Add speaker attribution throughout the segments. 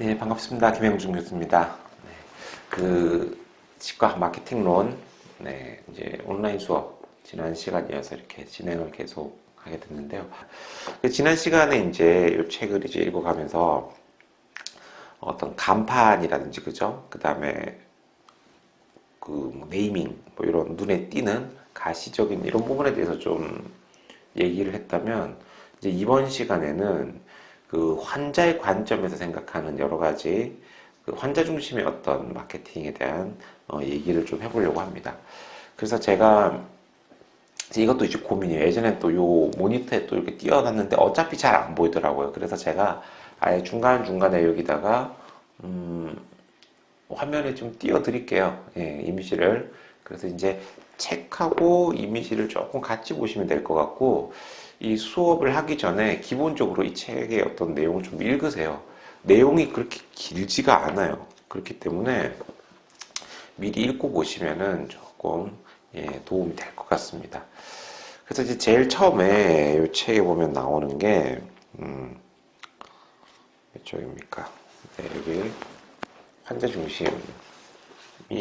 Speaker 1: 네, 반갑습니다. 김영준 교수입니다. 네, 치과 마케팅론, 네, 이제 온라인 수업, 지난 시간 이어서 이렇게 진행을 계속 하게 됐는데요. 지난 시간에 이제 이 책을 이제 읽어가면서 어떤 간판이라든지, 그죠? 그 다음에 뭐 네이밍, 뭐 이런 눈에 띄는 가시적인 이런 부분에 대해서 좀 얘기를 했다면, 이제 이번 시간에는 그 환자의 관점에서 생각하는 여러 가지 그 환자 중심의 어떤 마케팅에 대한 얘기를 좀 해보려고 합니다. 그래서 제가 이것도 이제 고민이에요. 예전에 또 요 모니터에 또 이렇게 띄워놨는데 어차피 잘 안 보이더라고요. 그래서 제가 아예 중간중간에 여기다가 화면에 좀 띄워드릴게요. 예, 이미지를. 그래서 이제 책하고 이미지를 조금 같이 보시면 될 것 같고, 이 수업을 하기 전에 기본적으로 이 책의 어떤 내용을 좀 읽으세요. 내용이 그렇게 길지가 않아요. 그렇기 때문에 미리 읽고 보시면은 조금 도움이 될 것 같습니다. 그래서 이제 제일 처음에 이 책에 보면 나오는 게 몇 쪽입니까? 네, 여기 환자 중심이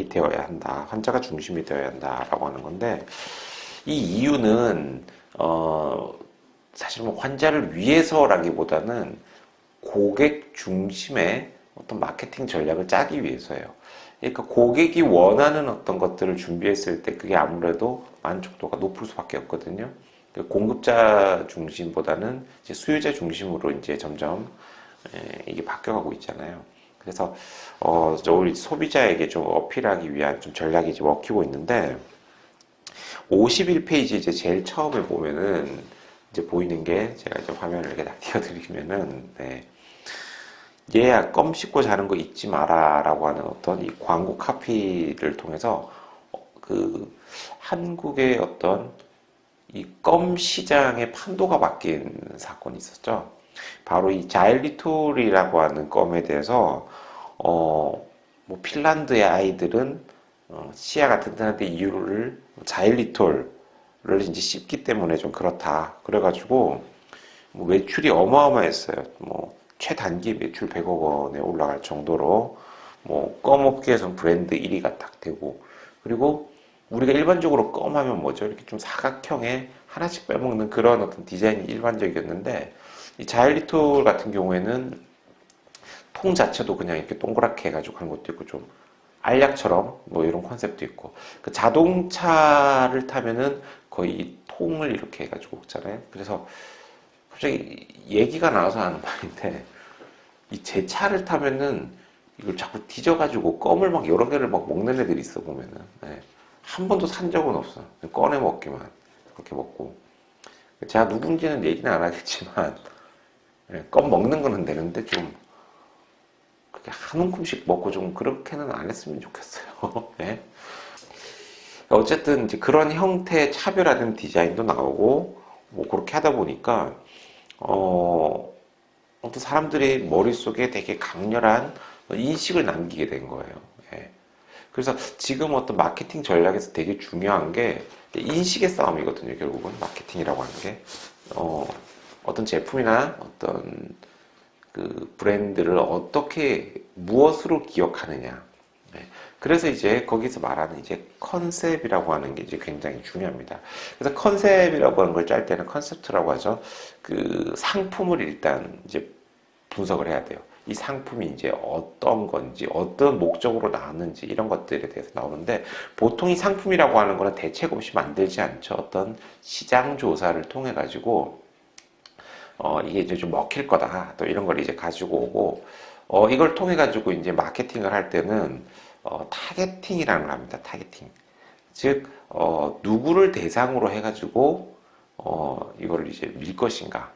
Speaker 1: 되어야 한다. 환자가 중심이 되어야 한다라고 하는 건데, 이 이유는 사실 뭐 환자를 위해서라기보다는 고객 중심의 어떤 마케팅 전략을 짜기 위해서예요. 그러니까 고객이 원하는 어떤 것들을 준비했을 때 그게 아무래도 만족도가 높을 수밖에 없거든요. 공급자 중심보다는 이제 수요자 중심으로 이제 점점 이게 바뀌어가고 있잖아요. 그래서 우리 소비자에게 좀 어필하기 위한 좀 전략이 이제 먹히고 있는데, 51페이지 이제 제일 처음에 보면은 이제 보이는 게, 제가 이제 화면을 이렇게 다 띄워드리면은, 네. 얘야 껌 씹고 자는 거 잊지 마라 라고 하는 어떤 이 광고 카피를 통해서 그 한국의 어떤 이 껌 시장의 판도가 바뀐 사건이 있었죠. 바로 이 자일리톨이라고 하는 껌에 대해서 뭐 핀란드의 아이들은 치아가 튼튼한데 이유를 자일리톨을 이제 씹기 때문에 좀 그렇다. 그래가지고 뭐 매출이 어마어마했어요. 뭐 최단기 매출 100억 원에 올라갈 정도로 뭐 껌업계에선 브랜드 1위가 딱 되고, 그리고 우리가 일반적으로 껌하면 뭐죠? 이렇게 좀 사각형에 하나씩 빼먹는 그런 어떤 디자인이 일반적이었는데, 이 자일리톨 같은 경우에는 통 자체도 그냥 이렇게 동그랗게 해가지고 하는 것도 있고, 좀 알약처럼 뭐 이런 컨셉도 있고, 그 자동차를 타면은 거의 이 통을 이렇게 해가지고 먹잖아요. 그래서 갑자기 얘기가 나와서 하는 말인데, 이 제 차를 타면은 이걸 자꾸 뒤져가지고 껌을 막 여러 개를 막 먹는 애들이 있어 보면은. 네. 한 번도 산 적은 없어. 꺼내 먹기만 그렇게 먹고. 제가 누군지는 얘기는 안 하겠지만, 껌 먹는 거는 되는데 좀 그렇게 한 움큼씩 먹고 좀 그렇게는 안 했으면 좋겠어요. 네. 어쨌든 이제 그런 형태의 차별화된 디자인도 나오고 뭐 그렇게 하다 보니까 어떤 사람들의 머릿속에 되게 강렬한 인식을 남기게 된 거예요. 예. 그래서 지금 어떤 마케팅 전략에서 되게 중요한 게 인식의 싸움이거든요. 결국은 마케팅이라고 하는 게 어떤 제품이나 어떤 그 브랜드를 어떻게 무엇으로 기억하느냐. 예. 그래서 이제 거기서 말하는 이제 컨셉이라고 하는 게 이제 굉장히 중요합니다. 그래서 컨셉이라고 하는 걸 짤 때는 컨셉트라고 하죠. 그 상품을 일단 이제 분석을 해야 돼요. 이 상품이 이제 어떤 건지, 어떤 목적으로 나왔는지, 이런 것들에 대해서 나오는데, 보통 이 상품이라고 하는 거는 대책 없이 만들지 않죠. 어떤 시장 조사를 통해 가지고 이게 이제 좀 먹힐 거다, 또 이런 걸 이제 가지고 오고, 이걸 통해 가지고 이제 마케팅을 할 때는 타겟팅이라는 걸 합니다. 타겟팅. 즉 누구를 대상으로 해가지고 이거를 이제 밀 것인가.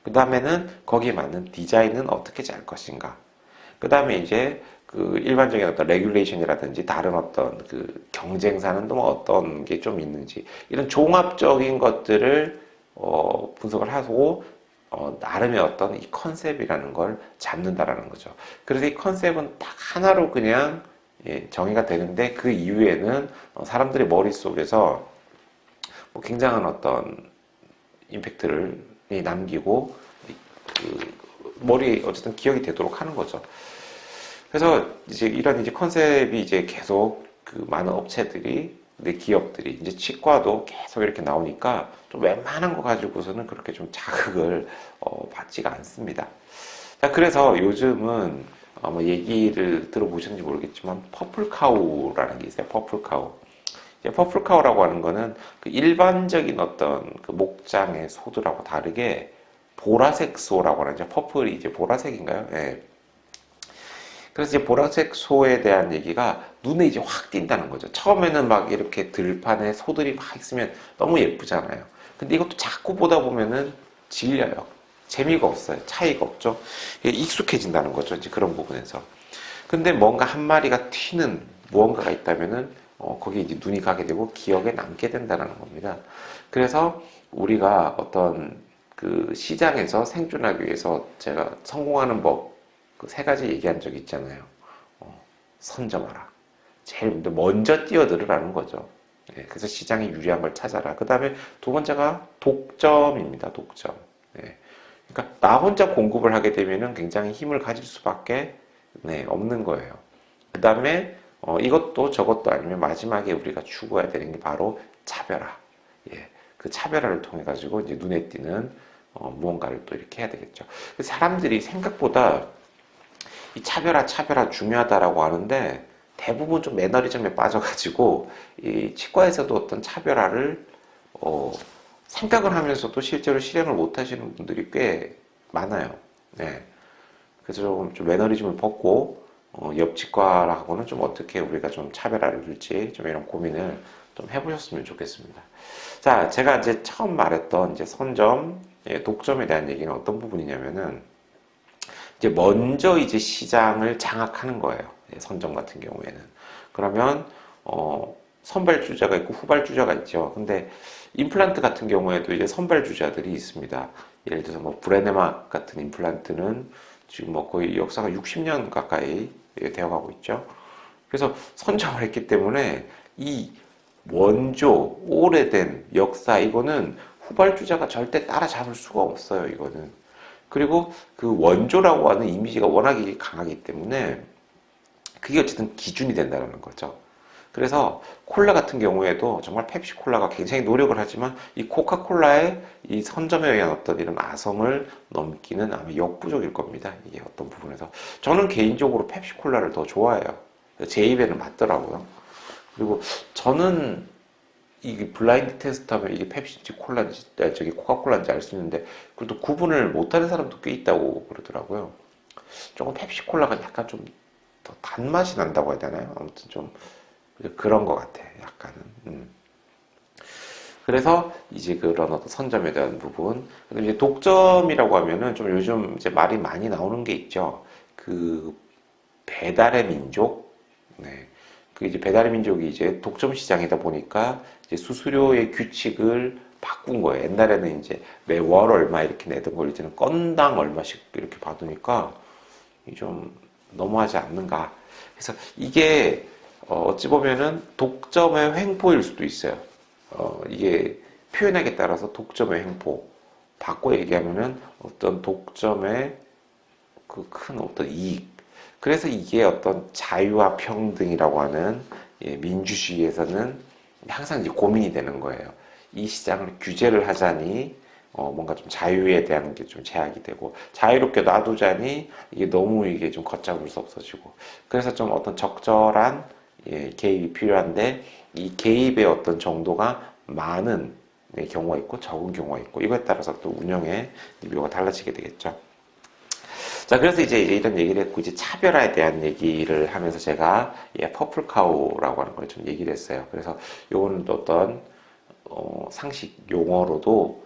Speaker 1: 그 다음에는 거기에 맞는 디자인은 어떻게 짤 것인가. 그 다음에 이제 그 일반적인 어떤 레귤레이션이라든지 다른 어떤 그 경쟁사는 또 뭐 어떤 게 좀 있는지, 이런 종합적인 것들을 분석을 하고 나름의 어떤 이 컨셉이라는 걸 잡는다라는 거죠. 그래서 이 컨셉은 딱 하나로 그냥 정의가 되는데, 그 이후에는 사람들의 머릿속에서 뭐 굉장한 어떤 임팩트를 남기고 그 머리에 어쨌든 기억이 되도록 하는 거죠. 그래서 이제 이런 이제 컨셉이 이제 계속 그 많은 업체들이, 내 기업들이, 이제 치과도 계속 이렇게 나오니까 좀 웬만한 거 가지고서는 그렇게 좀 자극을 받지가 않습니다. 자, 그래서 요즘은 아마 얘기를 들어보셨는지 모르겠지만 퍼플카우라는 게 있어요. 퍼플카우. 퍼플카우라고 하는 거는 그 일반적인 어떤 그 목장의 소들하고 다르게 보라색 소라고 하는, 퍼플이 이제 보라색인가요? 예. 그래서 이제 보라색 소에 대한 얘기가 눈에 이제 확 띈다는 거죠. 처음에는 막 이렇게 들판에 소들이 막 있으면 너무 예쁘잖아요. 근데 이것도 자꾸 보다 보면은 질려요. 재미가 없어요. 차이가 없죠. 익숙해진다는 거죠. 이제 그런 부분에서. 근데 뭔가 한 마리가 튀는 무언가가 있다면은 거기에 이제 눈이 가게 되고 기억에 남게 된다는 겁니다. 그래서 우리가 어떤 그 시장에서 생존하기 위해서 제가 성공하는 법, 그 세 가지 얘기한 적 있잖아요. 선점하라. 제일 먼저 뛰어들으라는 거죠. 예, 그래서 시장에 유리한 걸 찾아라. 그 다음에 두 번째가 독점입니다. 독점. 예, 그러니까 나 혼자 공급을 하게 되면은 굉장히 힘을 가질 수밖에 없는 거예요. 그 다음에 이것도 저것도 아니면 마지막에 우리가 추구해야 되는 게 바로 차별화. 예, 그 차별화를 통해 가지고 이제 눈에 띄는 무언가를 또 이렇게 해야 되겠죠. 사람들이 생각보다 이 차별화 중요하다라고 하는데 대부분 좀 매너리즘에 빠져가지고 이 치과에서도 어떤 차별화를 생각을 하면서도 실제로 실행을 못 하시는 분들이 꽤 많아요. 네. 그래서 좀 매너리즘을 벗고 옆 치과하고는 좀 어떻게 우리가 좀 차별화를 둘지 좀 이런 고민을 좀 해보셨으면 좋겠습니다. 자, 제가 이제 처음 말했던 이제 선점, 독점에 대한 얘기는 어떤 부분이냐면은 이제 먼저 이제 시장을 장악하는 거예요. 선점 같은 경우에는. 그러면 선발주자가 있고 후발주자가 있죠. 근데 임플란트 같은 경우에도 이제 선발주자들이 있습니다. 예를 들어서 뭐 브레네마 같은 임플란트는 지금 뭐 거의 역사가 60년 가까이 되어가고 있죠. 그래서 선점을 했기 때문에 이 원조, 오래된 역사, 이거는 후발주자가 절대 따라잡을 수가 없어요, 이거는. 그리고 그 원조라고 하는 이미지가 워낙에 강하기 때문에 그게 어쨌든 기준이 된다는 거죠. 그래서 콜라 같은 경우에도 정말 펩시콜라가 굉장히 노력을 하지만 이 코카콜라의 이 선점에 의한 어떤 이런 아성을 넘기는 아마 역부족일 겁니다. 이게 어떤 부분에서. 저는 개인적으로 펩시콜라를 더 좋아해요. 제 입에는 맞더라고요. 그리고 저는 이게 블라인드 테스트 하면 이게 펩시인지 콜라인지, 저기 코카콜라인지 알 수 있는데, 그래도 구분을 못하는 사람도 꽤 있다고 그러더라고요. 조금 펩시콜라가 약간 좀 더 단맛이 난다고 해야 되나요? 아무튼 좀 그런 것 같아, 약간은. 그래서 이제 그런 어떤 선점에 대한 부분. 근데 이제 독점이라고 하면은 좀 요즘 이제 말이 많이 나오는 게 있죠. 그 배달의 민족. 네. 그 이제 배달의 민족이 이제 독점 시장이다 보니까 이제 수수료의 규칙을 바꾼 거예요. 옛날에는 이제 매월 얼마 이렇게 내던 걸 이제는 건당 얼마씩 이렇게 받으니까 좀 너무하지 않는가. 그래서 이게 어찌 보면은 독점의 횡포일 수도 있어요. 이게 표현하기에 따라서 독점의 횡포. 바꿔 얘기하면은 어떤 독점의 그 큰 어떤 이익. 그래서 이게 어떤 자유와 평등이라고 하는 민주주의에서는 항상 이제 고민이 되는 거예요. 이 시장을 규제를 하자니 뭔가 좀 자유에 대한 게 좀 제약이 되고 자유롭게 놔두자니 이게 너무 이게 좀 걷잡을 수 없어지고 그래서 좀 어떤 적절한 개입이 필요한데 이 개입의 어떤 정도가 많은 경우가 있고 적은 경우가 있고 이거에 따라서 또 운영의 묘가 달라지게 되겠죠. 자, 그래서 이제 이런 얘기를 했고, 이제 차별화에 대한 얘기를 하면서 제가, 퍼플카우라고 하는 걸 좀 얘기를 했어요. 그래서 요거는 또 어떤, 상식 용어로도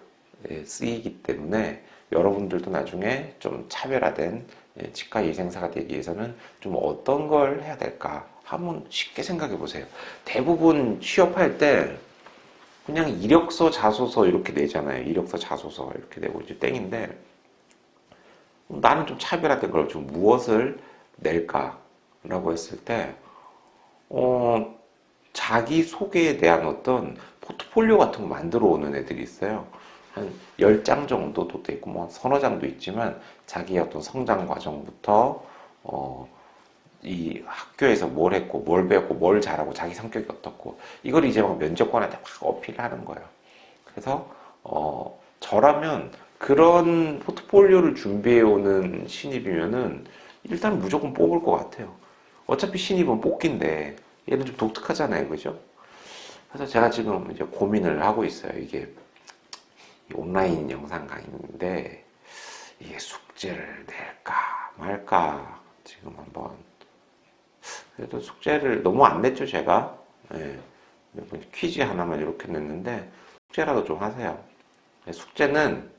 Speaker 1: 쓰이기 때문에 여러분들도 나중에 좀 차별화된 치과 위생사가 되기 위해서는 좀 어떤 걸 해야 될까? 한번 쉽게 생각해 보세요. 대부분 취업할 때 그냥 이력서, 자소서 이렇게 내잖아요. 이력서, 자소서 이렇게 내고 이제 땡인데, 나는 좀 차별화된 걸 좀 무엇을 낼까라고 했을 때, 자기 소개에 대한 어떤 포트폴리오 같은 거 만들어 오는 애들이 있어요. 한 10장 정도도 있고 뭐 서너 장도 있지만 자기의 어떤 성장 과정부터 이 학교에서 뭘 했고 뭘 배웠고 뭘 잘하고 자기 성격이 어떻고 이걸 이제 막 면접관한테 막 어필하는 거예요. 그래서 저라면 그런 포트폴리오를 준비해 오는 신입이면은 일단 무조건 뽑을 것 같아요. 어차피 신입은 뽑기인데 얘는 좀 독특하잖아요, 그죠? 그래서 제가 지금 이제 고민을 하고 있어요. 이게 온라인 영상 강의인데 이게 숙제를 낼까 말까 지금 한번 그래도 숙제를 너무 안 냈죠 제가. 예, 퀴즈 하나만 이렇게 냈는데 숙제라도 좀 하세요. 숙제는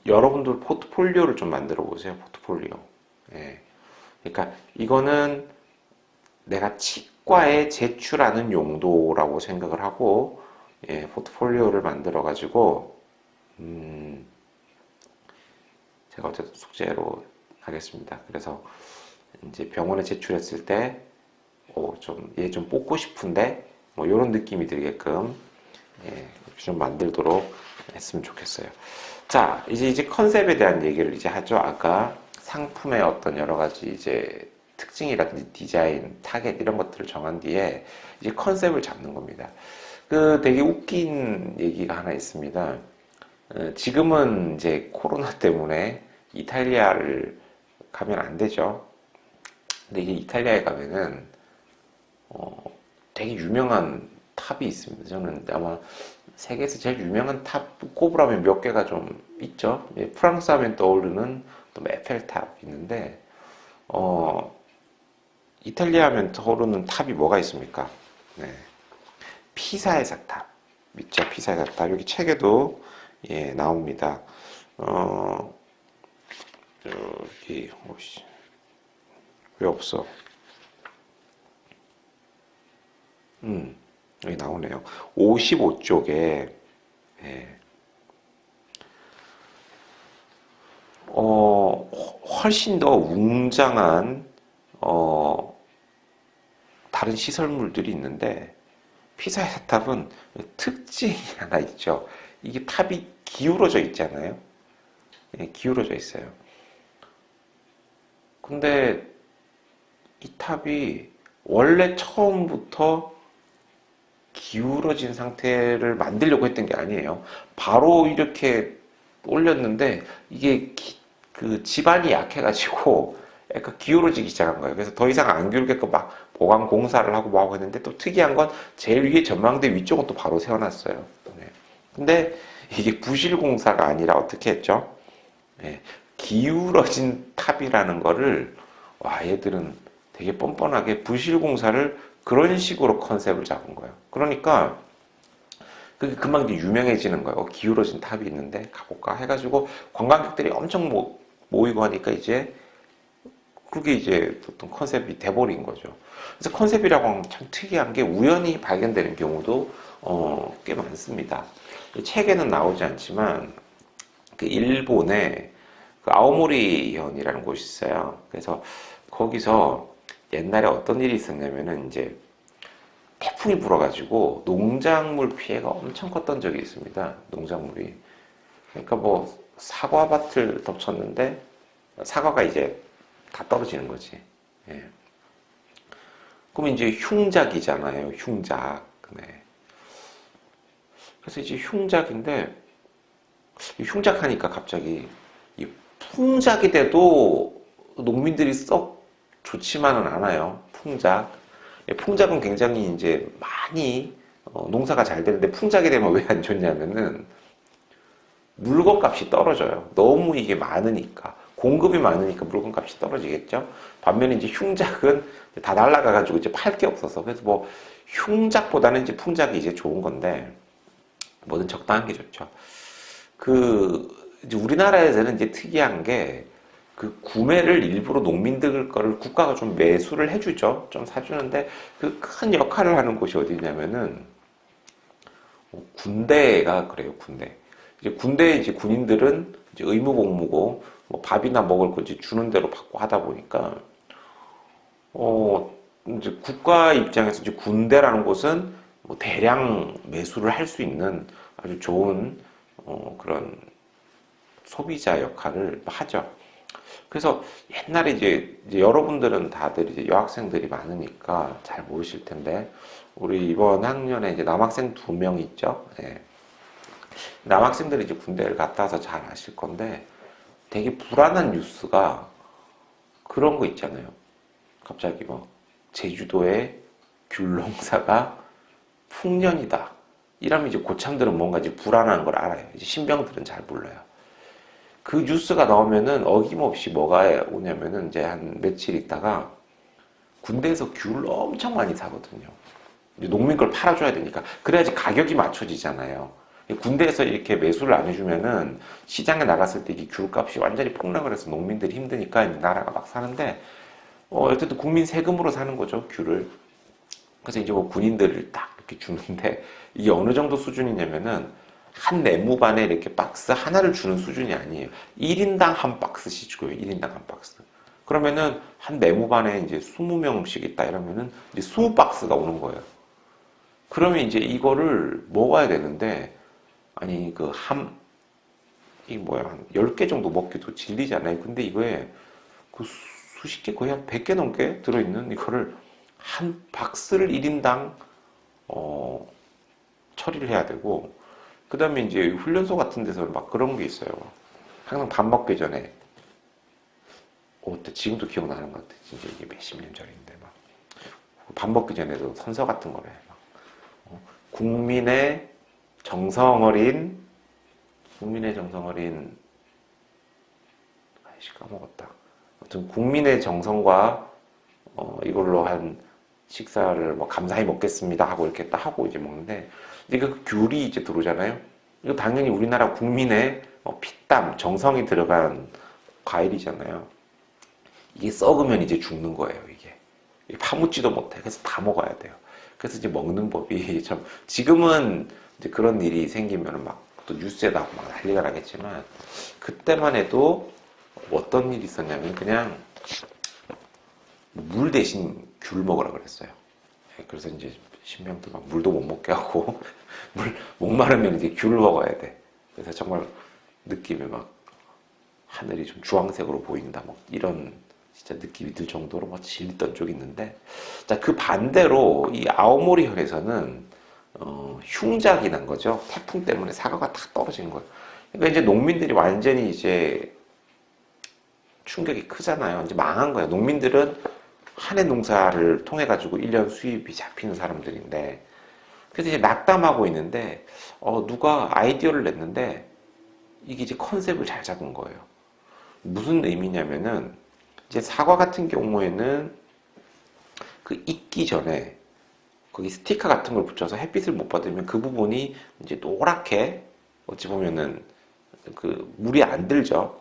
Speaker 1: 여러분들 포트폴리오를 좀 만들어 보세요. 포트폴리오. 예. 그러니까 이거는 내가 치과에 제출하는 용도라고 생각을 하고 포트폴리오를 만들어 가지고 제가 어쨌든 숙제로 하겠습니다. 그래서 이제 병원에 제출했을 때 얘 좀 뽑고 싶은데 뭐 이런 느낌이 들게끔 이렇게 좀 만들도록 했으면 좋겠어요. 자, 이제 컨셉에 대한 얘기를 이제 하죠. 아까 상품의 어떤 여러 가지 이제 특징이라든지 디자인, 타겟 이런 것들을 정한 뒤에 이제 컨셉을 잡는 겁니다. 그 되게 웃긴 얘기가 하나 있습니다. 지금은 이제 코로나 때문에 이탈리아를 가면 안 되죠. 근데 이게 이탈리아에 가면은 되게 유명한 탑이 있습니다. 저는 아마 세계에서 제일 유명한 탑 꼽으라면 몇 개가 좀 있죠. 프랑스 하면 떠오르는 또 에펠탑 있는데 이탈리아 하면 떠오르는 탑이 뭐가 있습니까? 네. 피사의 사탑 있죠. 피사의 사탑 여기 책에도 나옵니다. 여기 왜 없어? 여기 나오네요. 55쪽에 훨씬 더 웅장한 다른 시설물들이 있는데 피사의 사탑은 특징이 하나 있죠. 이게 탑이 기울어져 있잖아요. 기울어져 있어요. 근데 이 탑이 원래 처음부터 기울어진 상태를 만들려고 했던 게 아니에요. 바로 이렇게 올렸는데 이게 그 지반이 약해가지고 약간 기울어지기 시작한 거예요. 그래서 더 이상 안 기울게끔 막 보강 공사를 하고 뭐 하고 했는데 또 특이한 건 제일 위에 전망대 위쪽은 또 바로 세워놨어요. 네. 근데 이게 부실 공사가 아니라 어떻게 했죠? 네. 기울어진 탑이라는 거를 와 얘들은 되게 뻔뻔하게 부실 공사를 그런 식으로 컨셉을 잡은 거예요. 그러니까 그게 금방 이제 유명해지는 거예요. 기울어진 탑이 있는데 가볼까 해가지고 관광객들이 엄청 모이고 하니까 이제 그게 이제 어떤 컨셉이 돼버린 거죠. 그래서 컨셉이라고 하면 참 특이한 게 우연히 발견되는 경우도 꽤 많습니다. 책에는 나오지 않지만 그 일본에 그 아오모리현이라는 곳이 있어요. 그래서 거기서 옛날에 어떤 일이 있었냐면은 이제 태풍이 불어가지고 농작물 피해가 엄청 컸던 적이 있습니다. 농작물이. 그러니까 뭐 사과밭을 덮쳤는데 사과가 이제 다 떨어지는 거지. 예. 그럼 이제 흉작이잖아요. 흉작. 네. 그래서 이제 흉작인데 흉작하니까 갑자기 이 풍작이 돼도 농민들이 썩 좋지만은 않아요. 풍작. 풍작은 굉장히 이제 많이 농사가 잘 되는데 풍작이 되면 왜 안 좋냐면은 물건값이 떨어져요. 너무 이게 많으니까. 공급이 많으니까 물건값이 떨어지겠죠. 반면에 이제 흉작은 다 날아가가지고 이제 팔 게 없어서. 그래서 뭐 흉작보다는 이제 풍작이 이제 좋은 건데 뭐든 적당한 게 좋죠. 이제 우리나라에서는 이제 특이한 게 그 구매를 일부러 농민들 거를 국가가 좀 매수를 해주죠. 좀 사주는데 그 큰 역할을 하는 곳이 어디냐면은 군대가 그래요. 군대. 이제 군대에 이제 군인들은 이제 의무복무고 뭐 밥이나 먹을 거 이제 주는 대로 받고 하다 보니까 이제 국가 입장에서 이제 군대라는 곳은 뭐 대량 매수를 할 수 있는 아주 좋은 그런 소비자 역할을 하죠. 그래서 옛날에 이제 여러분들은 다들 이제 여학생들이 많으니까 잘 모르실 텐데, 우리 이번 학년에 이제 남학생 2명 있죠. 예. 남학생들이 이제 군대를 갔다 와서 잘 아실 건데, 되게 불안한 뉴스가 그런 거 있잖아요. 갑자기 뭐 제주도에 귤 농사가 풍년이다. 이러면 이제 고참들은 뭔가 이제 불안한 걸 알아요. 이제 신병들은 잘 몰라요. 그 뉴스가 나오면은 어김없이 뭐가 오냐면은 이제 한 며칠 있다가 군대에서 귤을 엄청 많이 사거든요. 이제 농민 걸 팔아줘야 되니까. 그래야지 가격이 맞춰지잖아요. 군대에서 이렇게 매수를 안 해주면은 시장에 나갔을 때 이게 귤값이 완전히 폭락을 해서 농민들이 힘드니까 이제 나라가 막 사는데, 어쨌든 국민 세금으로 사는 거죠, 귤을. 그래서 이제 뭐 군인들을 딱 이렇게 주는데, 이게 어느 정도 수준이냐면은 한 내무반에 이렇게 박스 하나를 주는 수준이 아니에요. 1인당 한 박스씩 줘요. 1인당 한 박스. 그러면은 한 내무반에 이제 20명씩 있다 이러면은 이제 20박스가 오는 거예요. 그러면 이제 이거를 먹어야 되는데, 아니 이 뭐야, 한 10개 정도 먹기도 질리잖아요. 근데 이거에 그 수십 개, 거의 한 100개 넘게 들어있는 이거를 한 박스를 1인당 처리를 해야 되고, 그 다음에 이제 훈련소 같은 데서는 막 그런 게 있어요. 항상 밥 먹기 전에, 지금도 기억나는 것 같아. 진짜 이게 몇십 년 전인데, 막. 밥 먹기 전에도 선서 같은 거를 해. 막. 국민의 정성 어린, 아이씨, 까먹었다. 아무튼, 국민의 정성과, 이걸로 한 식사를 뭐 감사히 먹겠습니다 하고 이렇게 딱 하고 이제 먹는데, 이제 그 귤이 이제 들어오잖아요. 이거 당연히 우리나라 국민의 피땀, 정성이 들어간 과일이잖아요. 이게 썩으면 이제 죽는 거예요, 이게. 파묻지도 못해. 그래서 다 먹어야 돼요. 그래서 이제 먹는 법이 참, 지금은 이제 그런 일이 생기면 막 또 뉴스에다 막 난리가 나겠지만, 그때만 해도 어떤 일이 있었냐면 그냥 물 대신 귤 먹으라 그랬어요. 그래서 이제 신병들 막 물도 못 먹게 하고, 목마르면 이제 귤을 먹어야 돼. 그래서 정말 느낌이 막 하늘이 좀 주황색으로 보인다. 뭐 이런 진짜 느낌이 들 정도로 막 질리던 쪽이 있는데, 자, 그 반대로 이 아오모리현에서는 흉작이 난 거죠. 태풍 때문에 사과가 다 떨어진 거예요. 그러니까 이제 농민들이 완전히 이제 충격이 크잖아요. 이제 망한 거예요. 농민들은 한 해 농사를 통해 가지고 1년 수입이 잡히는 사람들인데, 그래서 이제 낙담하고 있는데, 누가 아이디어를 냈는데, 이게 이제 컨셉을 잘 잡은 거예요. 무슨 의미냐면은, 이제 사과 같은 경우에는 그 익기 전에 거기 스티커 같은 걸 붙여서 햇빛을 못 받으면 그 부분이 이제 노랗게, 어찌 보면은 그 물이 안 들죠.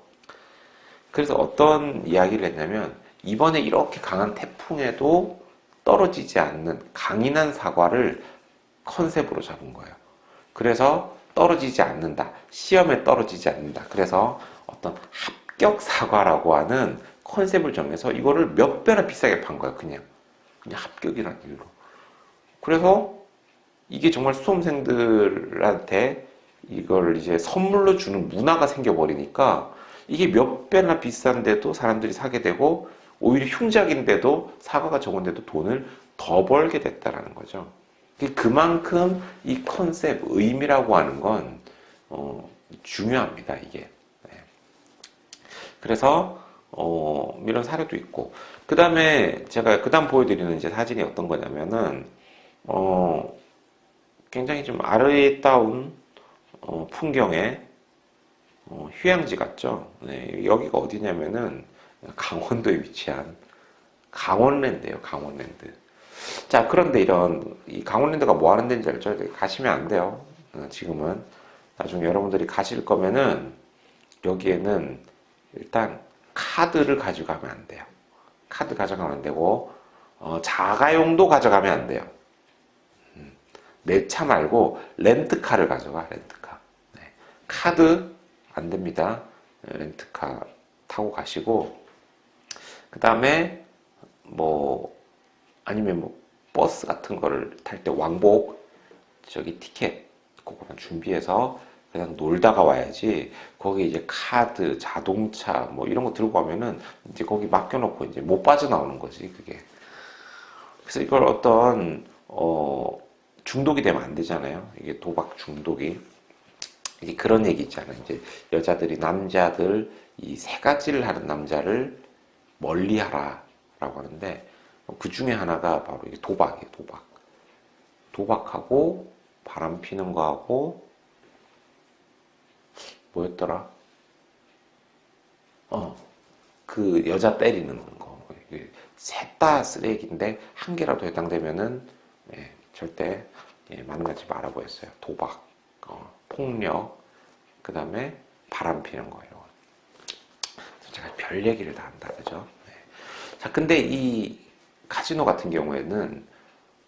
Speaker 1: 그래서 어떤 이야기를 했냐면, 이번에 이렇게 강한 태풍에도 떨어지지 않는 강인한 사과를 컨셉으로 잡은 거예요. 그래서 떨어지지 않는다. 시험에 떨어지지 않는다. 그래서 어떤 합격 사과라고 하는 컨셉을 정해서 이거를 몇 배나 비싸게 판 거예요. 그냥 합격이라는 이유로. 그래서 이게 정말 수험생들한테 이걸 이제 선물로 주는 문화가 생겨버리니까 이게 몇 배나 비싼데도 사람들이 사게 되고, 오히려 흉작인데도 사과가 적은데도 돈을 더 벌게 됐다라는 거죠. 그만큼 이 컨셉, 의미라고 하는 건 중요합니다, 이게. 네. 그래서 이런 사례도 있고, 그 다음에 제가 그 다음 보여드리는 이제 사진이 어떤 거냐면은 굉장히 좀 아름다운 풍경의 휴양지 같죠. 네, 여기가 어디냐면은 강원도에 위치한 강원랜드예요, 강원랜드. 자, 그런데 이 강원랜드가 뭐 하는 데인지 알죠? 가시면 안 돼요. 지금은. 나중에 여러분들이 가실 거면은 여기에는 일단 카드를 가져가면 안 돼요. 카드 가져가면 안 되고, 자가용도 가져가면 안 돼요. 내 차 말고 렌트카를 가져가, 렌트카. 네. 카드 안 됩니다. 렌트카 타고 가시고, 그 다음에 아니면 버스 같은 거를 탈 때 왕복, 티켓, 그거만 준비해서 그냥 놀다가 와야지 거기 이제 카드, 자동차 뭐 이런 거 들고 가면은 이제 거기 맡겨놓고 이제 못 빠져나오는 거지 그게. 그래서 이걸 어떤 중독이 되면 안 되잖아요. 이게 도박 중독이. 이게 그런 얘기 있잖아요. 이제 여자들이 남자들 이 세 가지를 하는 남자를 멀리 하라라고 하는데 그 중에 하나가 바로 이게 도박이에요. 도박. 도박하고 바람 피는 거하고 뭐였더라? 그 여자 때리는 거. 셋 다 쓰레기인데 한 개라도 해당되면은 절대 만나지 말라고 했어요. 도박, 폭력, 그 다음에 바람 피는 거예요. 제가 별 얘기를 다 한다, 그죠? 자, 근데 이 카지노 같은 경우에는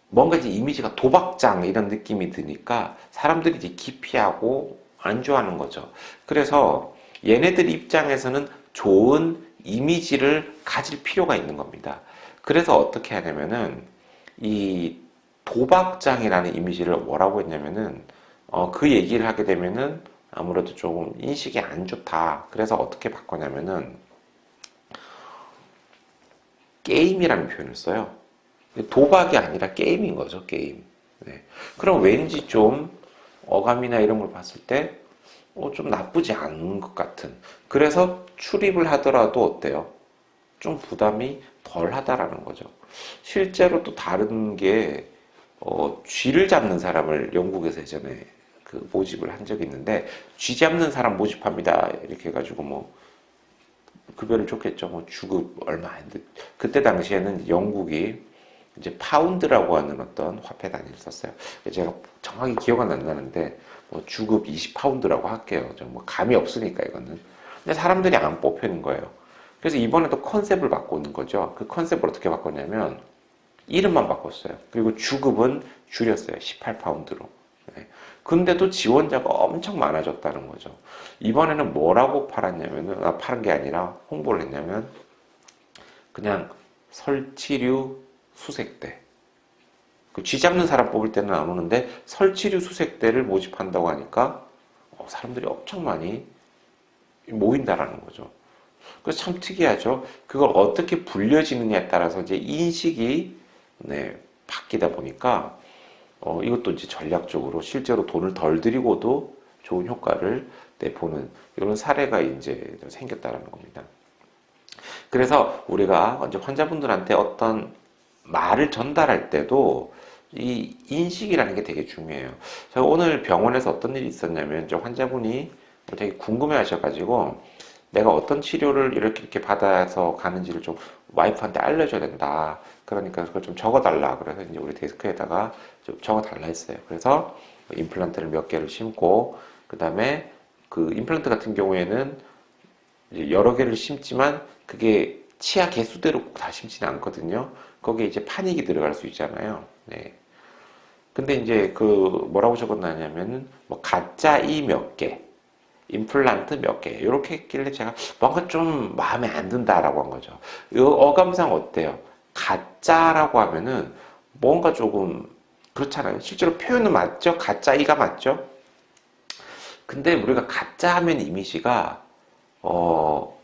Speaker 1: 뭔가 이제 이미지가 도박장 이런 느낌이 드니까 사람들이 이제 기피하고 안 좋아하는 거죠. 그래서 얘네들 입장에서는 좋은 이미지를 가질 필요가 있는 겁니다. 그래서 어떻게 하냐면은 이 도박장이라는 이미지를 뭐라고 했냐면은 그 얘기를 하게 되면은 아무래도 조금 인식이 안 좋다. 그래서 어떻게 바꿨냐면은 게임이라는 표현을 써요. 도박이 아니라 게임인 거죠, 게임. 네. 그럼 왠지 좀 어감이나 이런 걸 봤을 때, 좀 나쁘지 않은 것 같은. 그래서 출입을 하더라도 어때요? 좀 부담이 덜 하다라는 거죠. 실제로 또 다른 게, 쥐를 잡는 사람을 영국에서 예전에 그 모집을 한 적이 있는데, 쥐 잡는 사람 모집합니다. 이렇게 해가지고 뭐, 급여를 줬겠죠. 뭐, 주급 얼마 안 돼. 그때 당시에는 영국이 이제 파운드라고 하는 어떤 화폐 단위를 썼어요. 제가 정확히 기억은 안 나는데 뭐 주급 20파운드라고 할게요. 뭐 감이 없으니까 이거는. 근데 사람들이 안 뽑히는 거예요. 그래서 이번에도 컨셉을 바꾸는 거죠. 그 컨셉을 어떻게 바꿨냐면 이름만 바꿨어요. 그리고 주급은 줄였어요. 18파운드로. 근데도 지원자가 엄청 많아졌다는 거죠. 이번에는 뭐라고 팔았냐면은, 파는 게 아니라 홍보를 했냐면, 그냥 설치류 수색대. 그 쥐 잡는 사람 뽑을 때는 안 오는데 설치류 수색대를 모집한다고 하니까 사람들이 엄청 많이 모인다라는 거죠. 그래서 참 특이하죠. 그걸 어떻게 불려지느냐에 따라서 이제 인식이 바뀌다 보니까 이것도 이제 전략적으로 실제로 돈을 덜 들이고도 좋은 효과를 내보는 이런 사례가 이제 생겼다라는 겁니다. 그래서 우리가 이제 환자분들한테 어떤 말을 전달할 때도 이 인식이라는 게 되게 중요해요. 제가 오늘 병원에서 어떤 일이 있었냐면, 저 환자분이 되게 궁금해 하셔가지고, 내가 어떤 치료를 이렇게 받아서 가는지를 좀 와이프한테 알려줘야 된다. 그러니까 그걸 좀 적어달라. 그래서 이제 우리 데스크에다가 좀 적어달라 했어요. 그래서 임플란트를 몇 개를 심고, 그 다음에 그 임플란트 같은 경우에는 이제 여러 개를 심지만 그게 치아 개수대로 꼭 다 심지는 않거든요. 거기에 이제 판익이 들어갈 수 있잖아요. 네. 근데 이제 그 뭐라고 적어놨냐면은 뭐 가짜 이 몇 개, 임플란트 몇 개, 이렇게 했길래 제가 뭔가 좀 마음에 안 든다라고 한 거죠. 이 어감상 어때요? 가짜라고 하면은 뭔가 조금 그렇잖아요. 실제로 표현은 맞죠? 가짜 이가 맞죠? 근데 우리가 가짜 하면 이미지가 어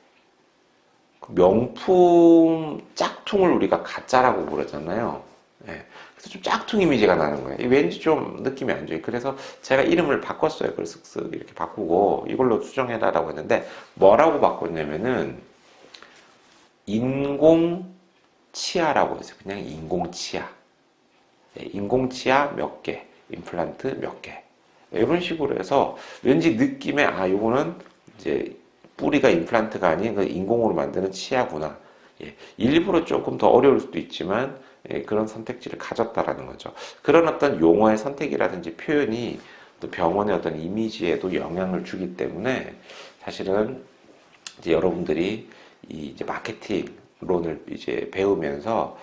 Speaker 1: 명품 짝퉁을 우리가 가짜라고 그러잖아요. 예. 그래서 좀 짝퉁 이미지가 나는 거예요. 왠지 좀 느낌이 안 좋아요. 그래서 제가 이름을 바꿨어요. 그걸 쓱쓱 이렇게 바꾸고 이걸로 수정해라라고 했는데 뭐라고 바꿨냐면은 인공 치아라고 했어요. 그냥 인공 치아. 예, 인공 치아 몇 개, 임플란트 몇 개. 이런 식으로 해서 왠지 느낌에 요거는 이제 뿌리가 임플란트가 아닌 그 인공으로 만드는 치아구나. 예, 일부러 조금 더 어려울 수도 있지만 그런 선택지를 가졌다라는 거죠. 그런 어떤 용어의 선택이라든지 표현이 또 병원의 어떤 이미지에도 영향을 주기 때문에 사실은 이제 여러분들이 이 이제 마케팅론을 이제 배우면서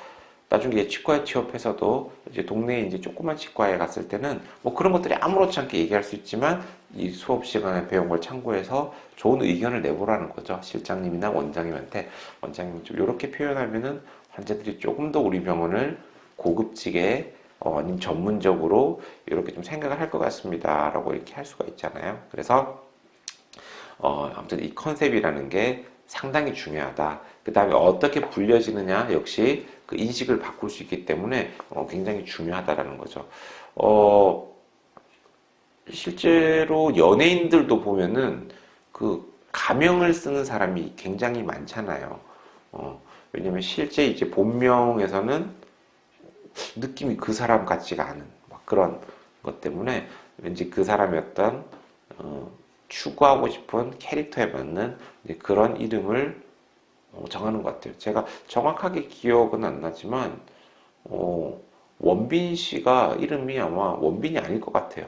Speaker 1: 나중에 치과에 취업해서도 이제 동네에 이제 조그만 치과에 갔을 때는 뭐 그런 것들이 아무렇지 않게 얘기할 수 있지만 이 수업 시간에 배운 걸 참고해서 좋은 의견을 내보라는 거죠. 실장님이나 원장님한테 원장님 좀 이렇게 표현하면은 환자들이 조금 더 우리 병원을 고급지게 아니면 전문적으로 이렇게 좀 생각을 할 것 같습니다. 라고 이렇게 할 수가 있잖아요. 그래서 아무튼 이 컨셉이라는 게 상당히 중요하다. 그 다음에 어떻게 불려지느냐 역시 그 인식을 바꿀 수 있기 때문에 굉장히 중요하다라는 거죠. 실제로 연예인들도 보면은 그 가명을 쓰는 사람이 굉장히 많잖아요. 왜냐면 실제 이제 본명에서는 느낌이 그 사람 같지가 않은 막 그런 것 때문에 왠지 그 사람의 어떤 추구하고 싶은 캐릭터에 맞는 이제 그런 이름을 정하는 것 같아요. 제가 정확하게 기억은 안 나지만 원빈 씨가 이름이 아마 원빈이 아닐 것 같아요.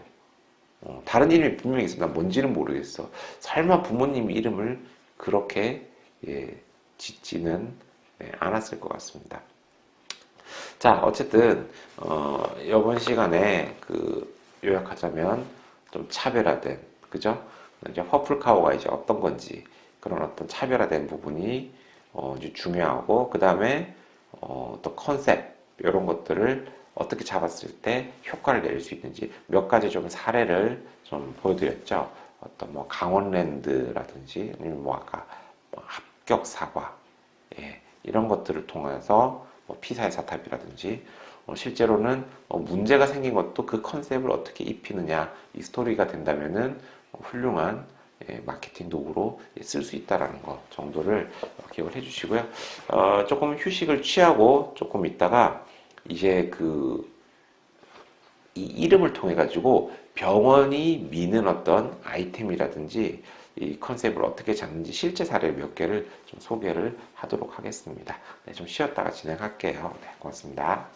Speaker 1: 다른 이름이 분명히 있어. 난 뭔지는 모르겠어. 설마 부모님 이름을 그렇게 예, 짓지는 않았을 것 같습니다. 자, 어쨌든 이번 시간에 그 요약하자면 좀 차별화된, 그죠? 이제 퍼플카우가 이제 어떤 건지 그런 어떤 차별화된 부분이 이제 중요하고 그 다음에 또 컨셉 이런 것들을 어떻게 잡았을 때 효과를 낼 수 있는지 몇 가지 좀 사례를 좀 보여드렸죠. 어떤 뭐 강원랜드라든지 아니면 뭐 아까 뭐 합격 사과 이런 것들을 통해서 뭐 피사의 사탑이라든지 실제로는 문제가 생긴 것도 그 컨셉을 어떻게 입히느냐 이 스토리가 된다면은 훌륭한 마케팅 도구로 쓸 수 있다라는 것 정도를 기억을 해주시고요. 조금 휴식을 취하고 조금 있다가 이제 이 이름을 통해 가지고 병원이 미는 어떤 아이템이라든지 이 컨셉을 어떻게 잡는지 실제 사례 몇 개를 좀 소개를 하도록 하겠습니다. 네, 좀 쉬었다가 진행할게요. 네, 고맙습니다.